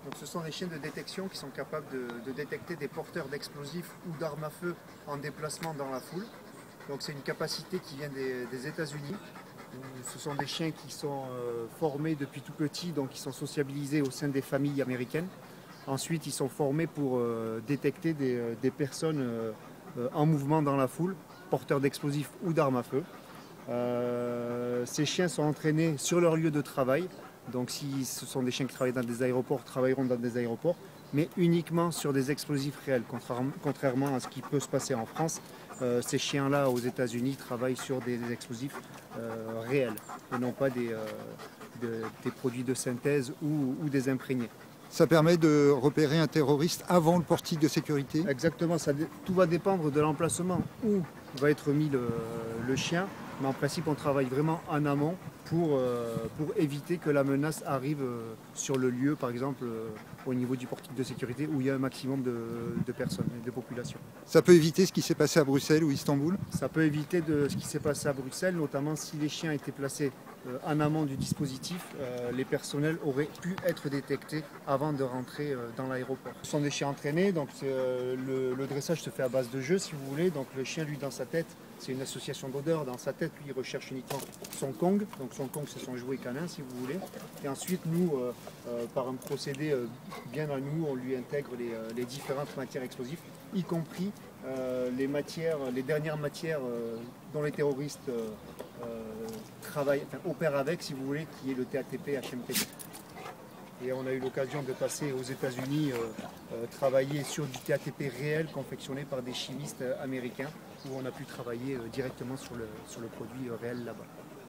Donc ce sont des chiens de détection qui sont capables de détecter des porteurs d'explosifs ou d'armes à feu en déplacement dans la foule. Donc c'est une capacité qui vient des États-Unis. Ce sont des chiens qui sont formés depuis tout petit, donc ils sont sociabilisés au sein des familles américaines. Ensuite, ils sont formés pour détecter des personnes en mouvement dans la foule, porteurs d'explosifs ou d'armes à feu. Ces chiens sont entraînés sur leur lieu de travail. Donc si ce sont des chiens qui travaillent dans des aéroports, travailleront dans des aéroports, mais uniquement sur des explosifs réels, contrairement à ce qui peut se passer en France. Ces chiens-là, aux États-Unis, travaillent sur des explosifs réels et non pas des produits de synthèse ou des imprégnés. Ça permet de repérer un terroriste avant le portique de sécurité? Exactement, tout va dépendre de l'emplacement où va être mis le chien, mais en principe on travaille vraiment en amont pour éviter que la menace arrive sur le lieu, par exemple au niveau du portique de sécurité où il y a un maximum de personnes et de population. Ça peut éviter ce qui s'est passé à Bruxelles ou Istanbul? Ça peut éviter ce qui s'est passé à Bruxelles, notamment si les chiens étaient placés en amont du dispositif, les personnels auraient pu être détectés avant de rentrer dans l'aéroport. Ce sont des chiens entraînés, donc le dressage se fait à base de jeu si vous voulez. Donc le chien, lui, dans sa tête, c'est une association d'odeurs. Dans sa tête, lui, il recherche uniquement son Kong. Donc son Kong, c'est son jouet canin si vous voulez. Et ensuite, nous, par un procédé bien à nous, on lui intègre les différentes matières explosives, y compris les dernières matières dont les terroristes opèrent avec, si vous voulez, qui est le TATP HMP. Et on a eu l'occasion de passer aux États-Unis, travailler sur du TATP réel confectionné par des chimistes américains, où on a pu travailler directement sur le produit réel là-bas.